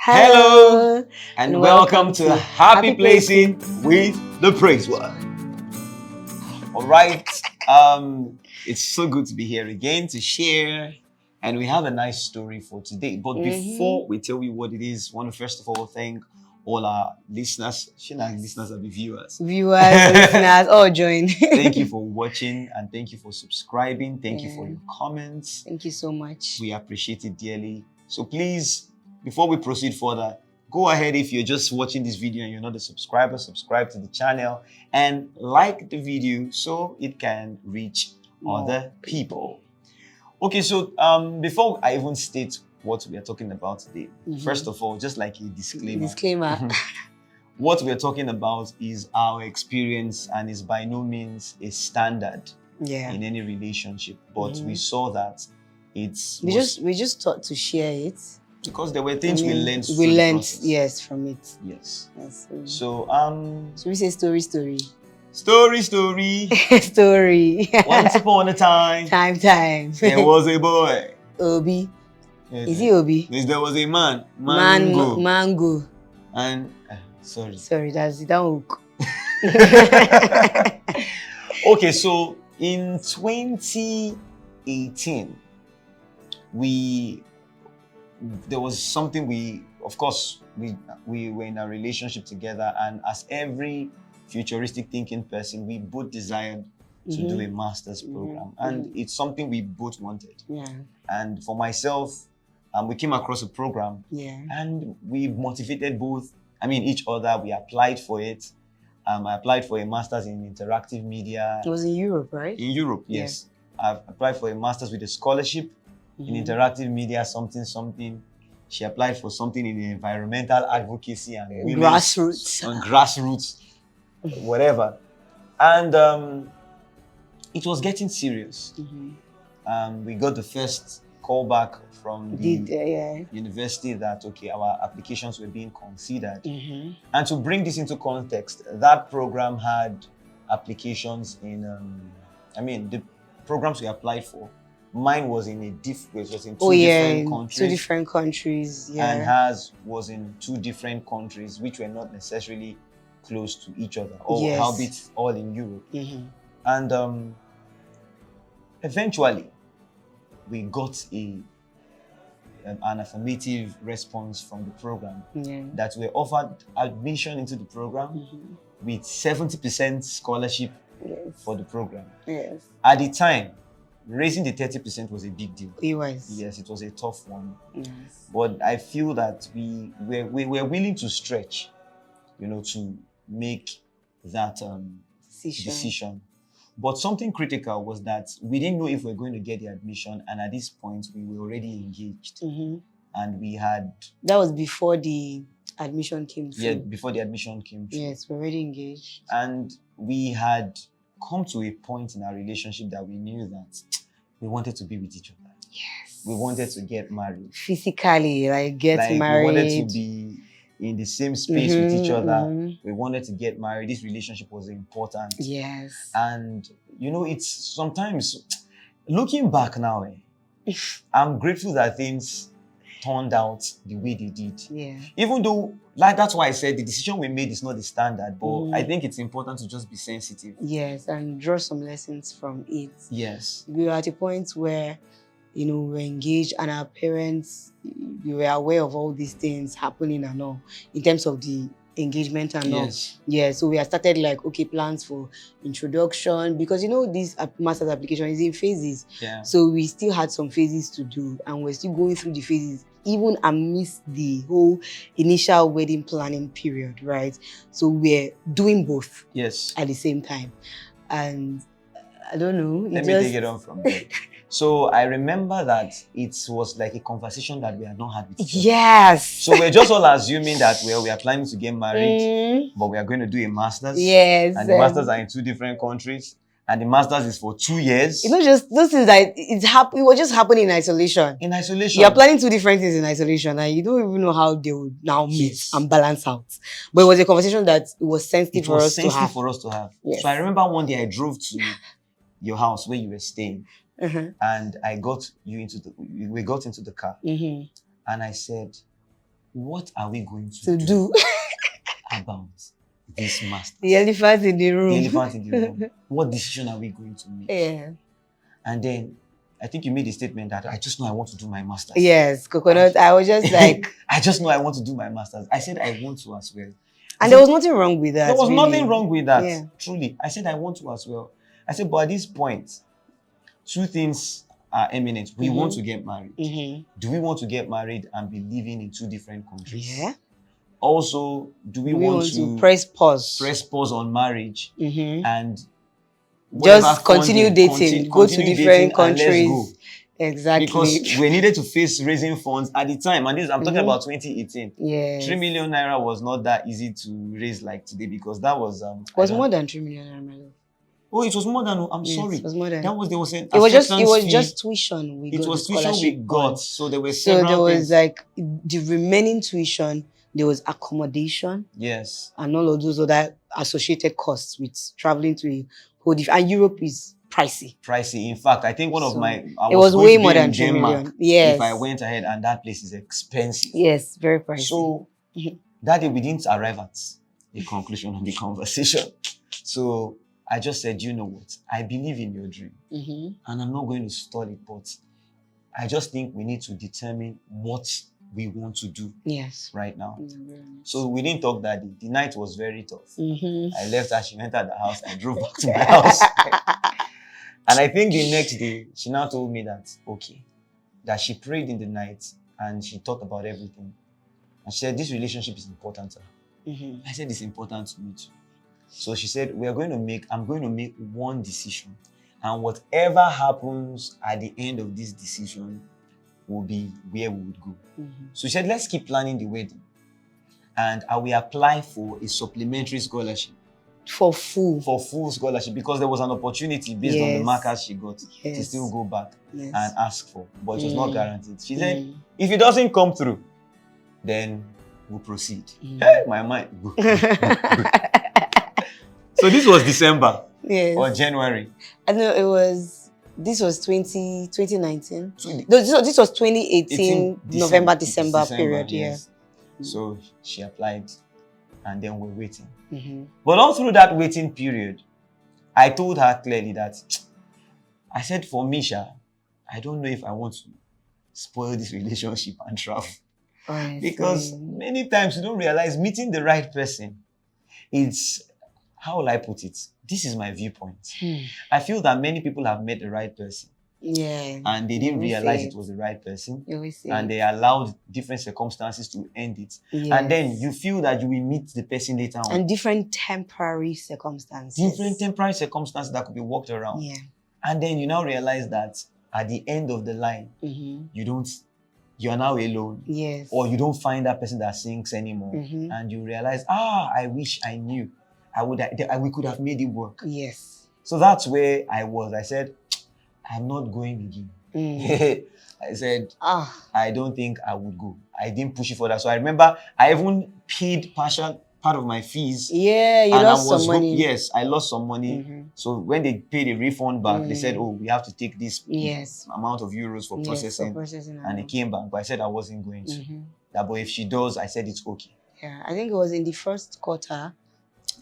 Hello, and welcome to Happy Placing with the Praise Word. All right, it's so good to be here again to share, and we have a nice story for today. But before we tell you what it is, I want to first of all thank all our listeners, listeners and viewers, listeners, all join. Thank you for watching and thank you for subscribing. Thank you for your comments. Thank you so much. We appreciate it dearly. So please, before we proceed further, go ahead if you're just watching this video and you're not a subscriber, subscribe to the channel and like the video so it can reach other people. Okay, so before I even state what we are talking about today, first of all, just like a disclaimer. What we're talking about is our experience and is by no means a standard in any relationship. But we saw that we just thought to share it because there were things we learned. Yes, from it. Yes. So should we say story? Story. Story. Once upon a time. There was a boy. Obi. Is he Obi? There was a man. Mango. And Sorry, that's it. That hook. Okay, so in 2018, there was something we were in a relationship together, and as every futuristic thinking person, we both desired to do a master's program, and it's something we both wanted. And for myself, we came across a program, and we motivated each other. We applied for it. I applied for a master's in interactive media. It was in Europe, right? In Europe, yes. I applied for a master's with a scholarship in interactive media, something. She applied for something in environmental advocacy and grassroots, whatever. And it was getting serious. We got the first call back from the university that, our applications were being considered. And to bring this into context, that program had applications in, the programs we applied for, mine was in two different countries. And hers was in two different countries, which were not necessarily close to each other, albeit all in Europe. And eventually, we got an affirmative response from the program that we were offered admission into the program with 70% scholarship for the program. At the time, raising the 30% was a big deal. It was. Yes, it was a tough one. But I feel that we were willing to stretch, to make that decision. But something critical was that we didn't know if we were going to get the admission, and at this point, we were already engaged. And we had... That was before the admission came through. Yeah, before the admission came through. Yes, we were already engaged. And we had come to a point in our relationship that we knew that we wanted to be with each other. Yes. We wanted to get married. Physically, get married. We wanted to be in the same space with each other. We wanted to get married. This relationship was important. Yes. And, it's sometimes, looking back now, I'm grateful that things turned out the way they did. Yeah. Even though, that's why I said the decision we made is not the standard, but I think it's important to just be sensitive. Yes, and draw some lessons from it. Yes. We were at a point where, we were engaged and our parents, we were aware of all these things happening and all, in terms of the engagement and all. Yeah, so we had started plans for introduction, because this master's application is in phases. So we still had some phases to do, and we're still going through the phases, even amidst the whole initial wedding planning period, right? So we're doing both at the same time. And I don't know. Let me take it on from there. So I remember that it was like a conversation that we had not had with each other. Yes. So we're just all assuming that we are planning to get married, but we are going to do a master's. Yes. And the masters are in two different countries. And the master's is for 2 years. Just those things that it was just happening in isolation. In isolation. You're planning two different things in isolation, and you don't even know how they would now meet and balance out. But it was a conversation that it was sensitive for us to have. Yes. So I remember one day I drove to your house where you were staying. And we got into the car. And I said, what are we going to do about this master? The elephant in the room. The elephant in the room. What decision are we going to make? Yeah. And then I think you made a statement that I just know I want to do my master's. Yes, Coconut. I was just like, I just know I want to do my master's. I said I want to as well. And there was nothing wrong with that. There was really. nothing wrong with that. Yeah. Truly. I said I want to as well. I said, but at this point, two things are eminent. We want to get married. Do we want to get married and be living in two different countries? Yeah. Also, do we want to press pause? Press pause on marriage and just continue dating, go to different countries. Let's go. Exactly. Because we needed to face raising funds at the time, and this I'm talking about 2018. Yeah. 3 million naira was not that easy to raise like today, because that was more than 3 million naira. Oh, it was more than. I'm sorry. It was more than. That was there was an. It was just tuition we got. It was tuition we got. So there were several. So there was things. like the remaining tuition. There was accommodation. Yes. And all of those other associated costs with traveling to a whole different. And Europe is pricey. Pricey. In fact, I think one of my. It was way more than 3 million. Yes. If I went ahead, and that place is expensive. Yes, very pricey. So that day we didn't arrive at a conclusion of the conversation. So I just said, you know what? I believe in your dream. And I'm not going to stall it, but I just think we need to determine what we want to do right now. So we didn't talk that day. The night was very tough. I left her, she entered the house, I drove back to my house. And I think the next day, she now told me that, okay, that she prayed in the night and she thought about everything. And she said, this relationship is important to her. I said, it's important to me too. So she said, I'm going to make one decision. And whatever happens at the end of this decision will be where we would go. So she said, let's keep planning the wedding. And I will apply for a supplementary scholarship. For full scholarship, because there was an opportunity based on the markers she got to still go back and ask for. But it was not guaranteed. She said, if it doesn't come through, then we'll proceed. My mind. So this was December or January. I know this was 2019. This was 2018, November, December period. Yes. So she applied and then we're waiting. But all through that waiting period, I told her clearly that, I said, for Misha, I don't know if I want to spoil this relationship and travel. Because many times you don't realize meeting the right person, it's, how will I put it? This is my viewpoint. I feel that many people have met the right person. And they didn't realize it was the right person. And they allowed different circumstances to end it. And then you feel that you will meet the person later on. And different temporary circumstances. Different temporary circumstances that could be worked around. And then you now realize that at the end of the line, you are now alone. Or you don't find that person that sings anymore. And you realize, I wish I knew. We could have made it work. So that's where I was. I said, I'm not going again. I said, I don't think I would go. I didn't push it further. So I remember I even paid part of my fees. You lost some money. Yes, I lost some money. So when they paid a refund back, they said, we have to take this amount of euros for processing. And it came back. But I said I wasn't going to. But if she does, I said it's okay. I think it was in the first quarter.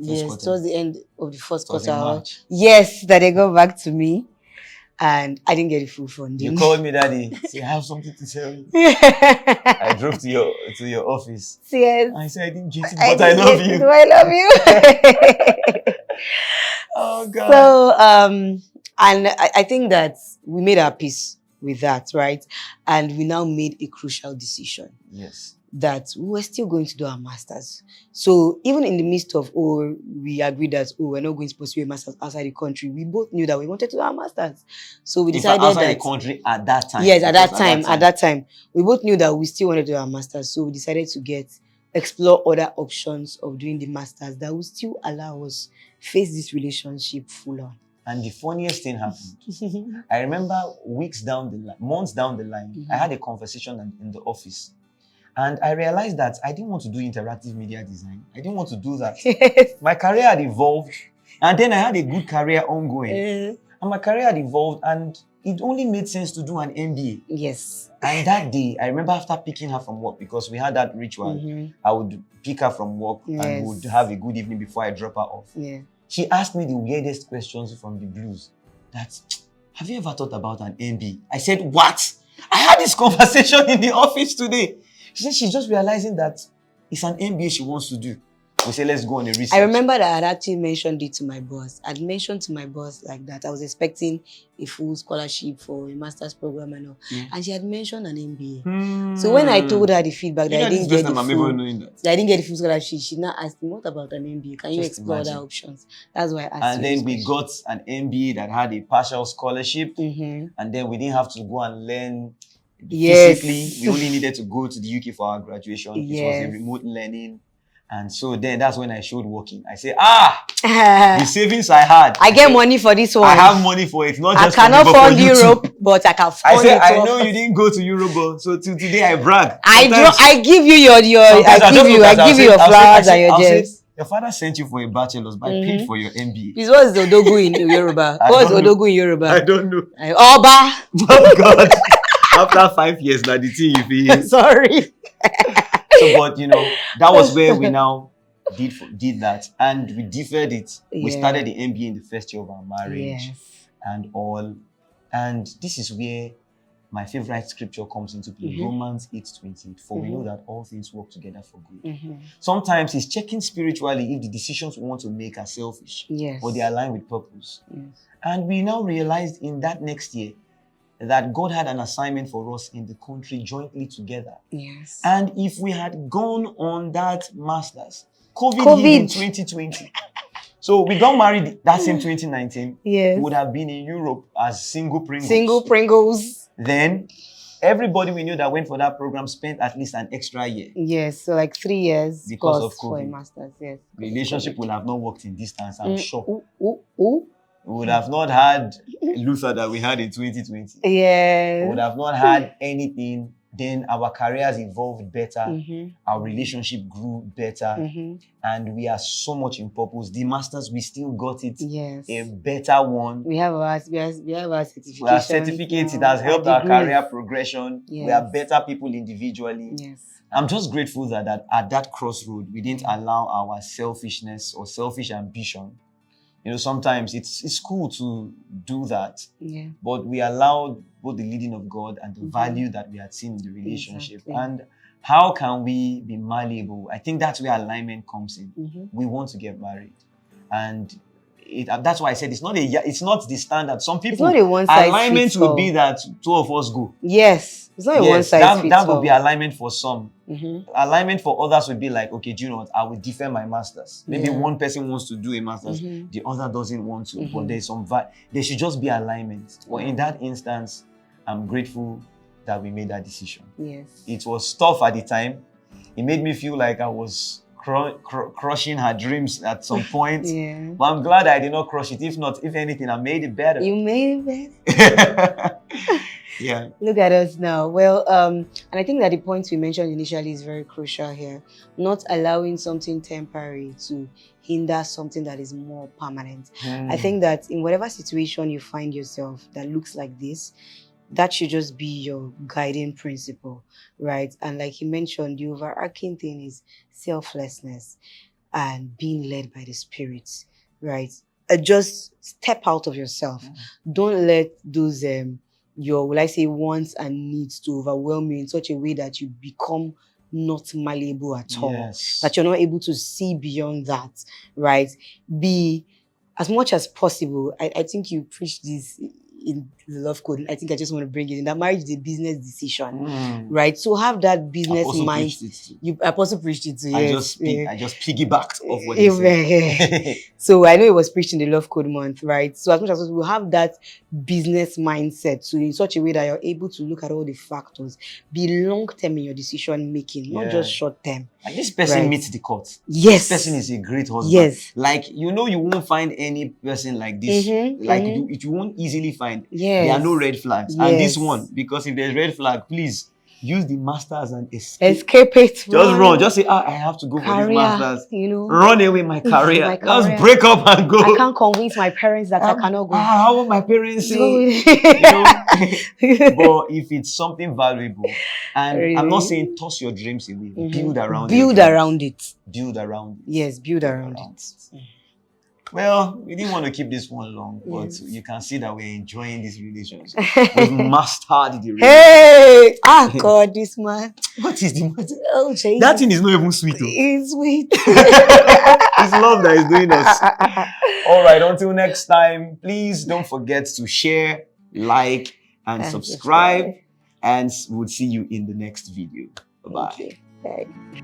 Towards the end of the first quarter. That they got back to me. And I didn't get the full funding. You called me that day. Say, I have something to tell you. I drove to your office. Yes. I said, I didn't get it, but I love you. Do I love you? Oh, God. So, and I think that we made our peace with that, right? And we now made a crucial decision. That we were still going to do our masters. So even in the midst of, we agreed that, we're not going to pursue a masters outside the country, we both knew that we wanted to do our masters. So we decided outside the country at that time. Yes, at that time. We both knew that we still wanted to do our masters. So we decided to explore other options of doing the masters that will still allow us face this relationship full on. And the funniest thing happened. I remember months down the line, I had a conversation in the office. And I realized that I didn't want to do interactive media design. I didn't want to do that. My career had evolved. And then I had a good career ongoing. And my career had evolved. And it only made sense to do an MBA. Yes. And that day, I remember after picking her from work, because we had that ritual, I would pick her from work and would have a good evening before I drop her off. Yeah. She asked me the weirdest questions from the blues. That, have you ever thought about an MBA? I said, what? I had this conversation in the office today. She said she's just realizing that it's an MBA she wants to do. We said, let's go on a research. I remember that I had actually mentioned it to my boss. I'd mentioned to my boss like that. I was expecting a full scholarship for a master's program and all. And she had mentioned an MBA. So when I told her the feedback that I didn't get the full scholarship, she now asked me, what about an MBA? Can you explore other options? That's why I asked And then we got an MBA that had a partial scholarship. And then we didn't have to go and learn physically. We only needed to go to the UK for our graduation. It was a remote learning. And so then that's when I showed working. I say, the savings I had. I get money for this one. I have money for it. Not just I cannot fund Europe, but I can fund it. I know you didn't go to Europe, but so today I brag. I give you your I give you your flowers and your gems. Your father sent you for a bachelor's, but I paid for your MBA. This was Odogu in Yoruba. What's Odogu in Yoruba? I don't know. Oba. Oh God. After 5 years, now the thing you feel. Sorry. So, but that was where we now did that, and we deferred it. We started the MBA in the first year of our marriage, and all. And this is where my favorite scripture comes into play. Romans 8:28. For we know that all things work together for good. Sometimes it's checking spiritually if the decisions we want to make are selfish, or they align with purpose. And we now realized in that next year that God had an assignment for us in the country jointly together. Yes. And if we had gone on that master's, COVID hit in 2020. So we got married that same 2019. Yes. We would have been in Europe as single Pringles. Single Pringles. Then everybody we knew that went for that program spent at least an extra year. Yes, so like 3 years because of COVID. For a master's. Yes. Relationship would have not worked in distance, I'm sure. Ooh. We would have not had Luther that we had in 2020. Yeah. We would have not had anything. Then our careers evolved better. Our relationship grew better. And we are so much in purpose. The masters, we still got it. Yes. A better one. We have our certification. We have certificates. It has helped our career progression. Yes. We are better people individually. Yes. I'm just grateful that at that crossroad, we didn't allow our selfishness or selfish ambition. Sometimes it's cool to do that, but we allowed both the leading of God and the value that we had seen in the relationship. Exactly. And how can we be malleable? I think that's where alignment comes in. We want to get married, and that's why I said it's not the standard. Some people, it's not a one-size alignment would be that two of us go. Yes, it's not a one-size fits all. That would be alignment for some. Alignment for others would be like, okay, do you know what? I will defer my masters. Maybe one person wants to do a masters, the other doesn't want to. But there's there should just be alignment. Well, in that instance, I'm grateful that we made that decision. Yes, it was tough at the time. It made me feel like I was crushing her dreams at some point. But I'm glad I did not crush it. If anything, I made it better. You made it better. Yeah. Look at us now. Well, and I think that the point we mentioned initially is very crucial here. Not allowing something temporary to hinder something that is more permanent. I think that in whatever situation you find yourself that looks like this, that should just be your guiding principle, right? And like you mentioned, the overarching thing is selflessness and being led by the Spirit, right? Just step out of yourself. Don't let those your, will I say, wants and needs to overwhelm you in such a way that you become not malleable at all. That you're not able to see beyond that, right? Be, as much as possible, I think you preach this in the love code. I think I just want to bring it in that marriage is a business decision, right? So have that business mind. Apostle preached it too. I just piggybacked off what he said. So I know it was preached in the love code month, right? So as much as possible, have that business mindset, so in such a way that you're able to look at all the factors, be long term in your decision making, not just short term. And this person meets the cut. Yes. This person is a great husband. Yes. Like, you won't find any person like this. You won't easily find. There are no red flags. And this one, because if there's red flag, please, use the master as an escape. Escape it. Just run. Just say, I have to go career, for this masters. you know. Run away my career. My Just career. break up and go. I can't convince my parents that I cannot go. How will my parents say? You know? But if it's something valuable, and Really? I'm not saying toss your dreams away. Build around it. Build around it. Build around it. Yes, build around it. Well, we didn't want to keep this one long, but you can see that we're enjoying this relationship. We've mastered the relationship. Hey! God, this man. What is the matter? Oh, Jesus. That thing is not even sweet. It's sweet. It's love that is doing us. All right, until next time, please don't forget to share, like, and subscribe. And we'll see you in the next video. Bye-bye. Bye.